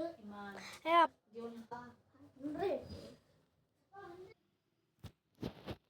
है आप।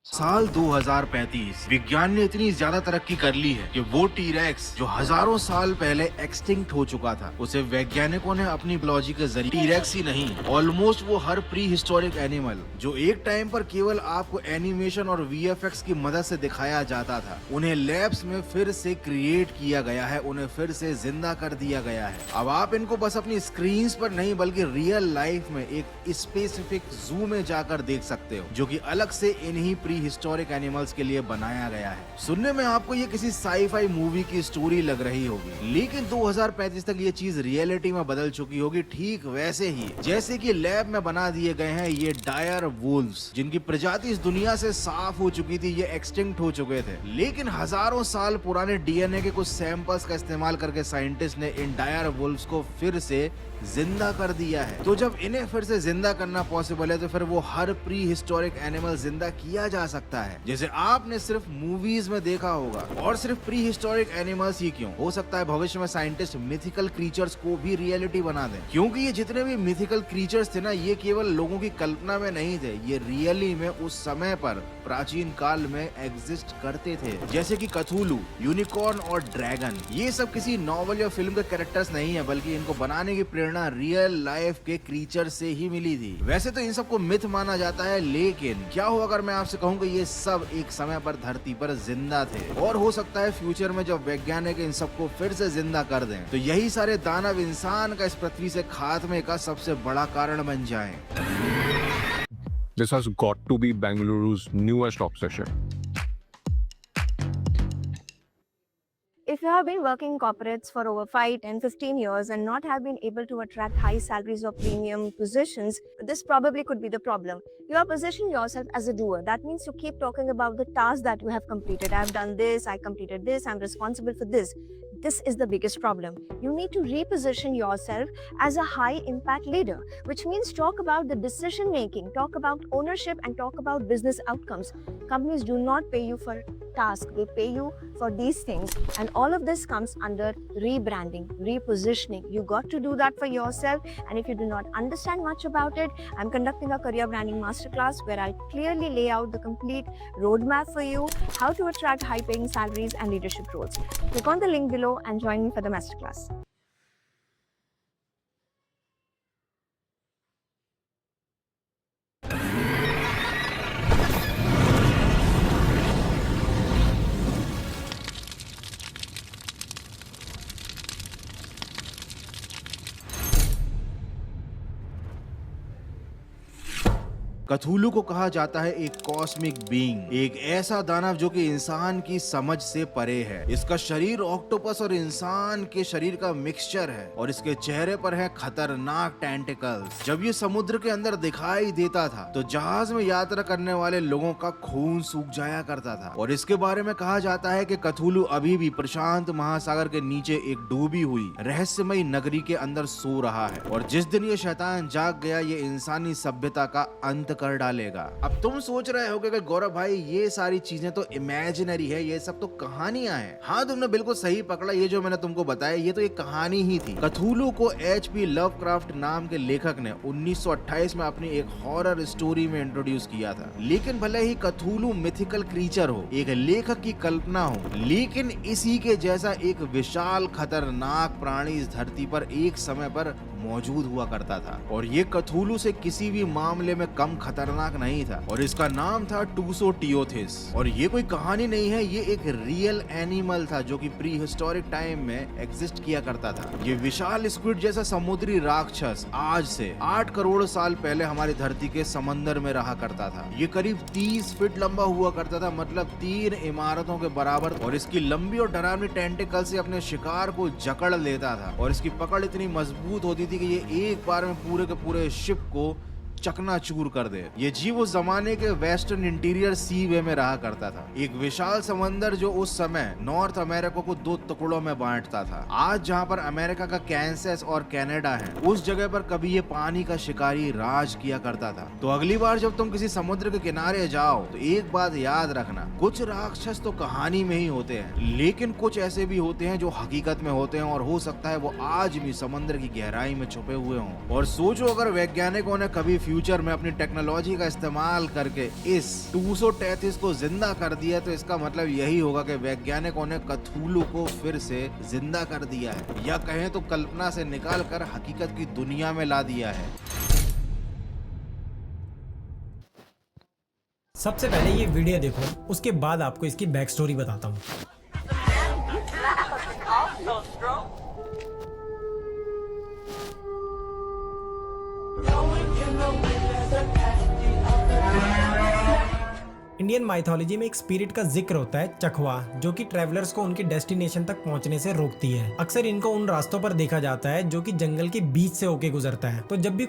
साल 2035 विज्ञान ने इतनी ज्यादा तरक्की कर ली है कि वो टीरेक्स जो हजारों साल पहले एक्सटिंक्ट हो चुका था, उसे वैज्ञानिकों ने अपनी बायोलॉजी के जरिए, टीरेक्स ही नहीं, ऑलमोस्ट वो हर प्री हिस्टोरिक एनिमल जो एक टाइम पर केवल आपको एनिमेशन और वीएफएक्स की मदद से दिखाया जाता था, उन्हें लैब्स में फिर से क्रिएट किया गया है, उन्हें फिर से जिंदा कर दिया गया है। अब आप इनको बस अपनी स्क्रीन पर नहीं बल्कि रियल लाइफ में एक स्पेसिफिक जू में जाकर देख सकते हो, जो कि अलग से इन्हीं प्री हिस्टोरिक एनिमल्स के लिए बनाया गया है। सुनने में आपको ये किसी साई-फाई मूवी की स्टोरी लग रही होगी, लेकिन 2035 तक ये चीज रियलिटी में बदल चुकी होगी, ठीक वैसे ही जैसे कि लैब में बना दिए गए हैं ये डायर वुल्व्स, जिनकी प्रजाति इस दुनिया से साफ हो चुकी थी, ये एक्सटिंक्ट हो चुके थे। लेकिन हजारों साल पुराने डीएनए के कुछ सैंपल्स का इस्तेमाल करके साइंटिस्ट ने इन डायर वुल्व्स को फिर से जिंदा कर दिया है। तो जब इन्हें फिर से जिंदा करना पॉसिबल है, तो फिर वो हर प्री हिस्टोरिक एनिमल जिंदा किया जा सकता है, जैसे आपने सिर्फ मूवीज में देखा होगा। और सिर्फ प्री हिस्टोरिक एनिमल्स ही क्यों, हो सकता है भविष्य में साइंटिस्ट मिथिकल क्रीचर्स को भी रियलिटी बना दें, क्योंकि ये जितने भी मिथिकल क्रीचर्स थे ना, ये केवल लोगों की कल्पना में नहीं थे, ये रियली में उस समय पर प्राचीन काल में एग्जिस्ट करते थे, जैसे कि कथुलू, यूनिकॉर्न और ड्रैगन। ये सब किसी नॉवल या फिल्म के कैरेक्टर्स नहीं है, बल्कि इनको बनाने की प्रेरणा रियल लाइफ के क्रीचर से ही मिली थी। वैसे तो इन सबको मिथ माना जाता है, लेकिन क्या हो अगर मैं आपसे कहूँ कि ये सब एक समय पर धरती पर जिंदा थे, और हो सकता है फ्यूचर में जब वैज्ञानिक इन सबको फिर से जिंदा कर दें, तो यही सारे दानव इंसान का इस पृथ्वी से खात्मे का सबसे बड़ा कारण बन जाएं। This has got to be Bengaluru's newest obsession. If you have been working in corporates for over 5, 10, 15 years and not have been able to attract high salaries or premium positions, this probably could be the problem. You are positioning yourself as a doer. That means you keep talking about the tasks that you have completed. I have done this, I completed this, I'm responsible for this. This is the biggest problem. You need to reposition yourself as a high impact leader, which means talk about the decision making, talk about ownership, and talk about business outcomes. Companies do not pay you for tasks, they pay you for these things, and all of this comes under rebranding, repositioning. You got to do that for yourself, and if you do not understand much about it, I'm conducting a career branding masterclass where I'll clearly lay out the complete roadmap for you, how to attract high paying salaries and leadership roles. Click on the link below and join me for the masterclass. कथुलू को कहा जाता है एक cosmic being, एक ऐसा दानव जो कि इंसान की समझ से परे है। इसका शरीर ऑक्टोपस और इंसान के शरीर का मिक्सचर है, और इसके चेहरे पर है खतरनाक टेंटिकल्स। जब ये समुद्र के अंदर दिखाई देता था, तो जहाज में यात्रा करने वाले लोगों का खून सूख जाया करता था। और इसके बारे में कहा जाता है कि कथुलू अभी भी प्रशांत महासागर के नीचे एक डूबी हुई रहस्यमयी नगरी के अंदर सो रहा है, और जिस दिन ये शैतान जाग गया, ये इंसानी सभ्यता का अंत कर डालेगा। अब तुम सोच रहे होगे कि गौरव भाई ये सारी चीजें तो इमेजिनरी है, ये सब तो कहानियां हैं। हाँ, तुमने बिल्कुल सही पकड़ा, ये जो मैंने तुमको बताया ये तो एक कहानी ही थी। कथुलू को एचपी लवक्राफ्ट नाम के लेखक ने 1928 में अपनी एक हॉरर स्टोरी में इंट्रोड्यूस किया था। लेकिन भले ही कथुलू मिथिकल क्रीचर हो, एक लेखक की कल्पना हो, लेकिन इसी के जैसा एक विशाल खतरनाक प्राणी इस धरती पर एक समय पर मौजूद हुआ करता था, और ये कथुलू से किसी भी मामले में कम खतरनाक नहीं था, और इसका नाम था टूसोटियोथिस। और ये कोई कहानी नहीं है, ये एक रियल एनिमल था जो कि प्री हिस्टोरिक टाइम में एग्जिस्ट किया करता था। ये विशाल स्क्विड जैसा समुद्री राक्षस आज से 8 करोड़ साल पहले हमारी धरती के समंदर में रहा करता था। ये करीब 30 फीट लंबा हुआ करता था, मतलब 3 इमारतों के बराबर, और इसकी लंबी और डरावनी टेंटिकल से अपने शिकार को जकड़ लेता था, और इसकी पकड़ इतनी मजबूत होती थी कि ये एक बार में पूरे के पूरे शिप को चकनाचूर कर दे। ये जीव उस जमाने के वेस्टर्न इंटीरियर सी वे में रहा करता था, एक विशाल समंदर जो उस समय नॉर्थ अमेरिका को 2 टुकड़ों में बांटता था। आज जहाँ पर अमेरिका का कैंसस और कनाडा है, उस जगह पर कभी ये पानी का शिकारी राज किया करता था। तो अगली बार जब तुम किसी समुद्र के किनारे जाओ तो एक बात याद रखना, कुछ राक्षस तो कहानी में ही होते हैं, लेकिन कुछ ऐसे भी होते हैं जो हकीकत में होते हैं, और हो सकता है वो आज भी समंदर की गहराई में छुपे हुए हों। और सोचो अगर वैज्ञानिकों ने कभी फ्यूचर में अपनी टेक्नोलॉजी का इस्तेमाल करके इस 233 को जिंदा कर दिया, तो इसका मतलब यही होगा कि वैज्ञानिकों ने कथूलू को फिर से जिंदा कर दिया है, या कहें तो कल्पना से निकाल कर हकीकत की दुनिया में ला दिया है। सबसे पहले ये वीडियो देखो, उसके बाद आपको इसकी बैक स्टोरी बताता हूँ। इंडियन माइथोलॉजी में एक स्पिरिट का जिक्र होता है, चकवा, जो कि ट्रैवलर्स को उनके डेस्टिनेशन तक पहुंचने से रोकती है। अक्सर इनको उन रास्तों पर देखा जाता है जो कि जंगल के बीच से होके गुजरता है। तो जब भी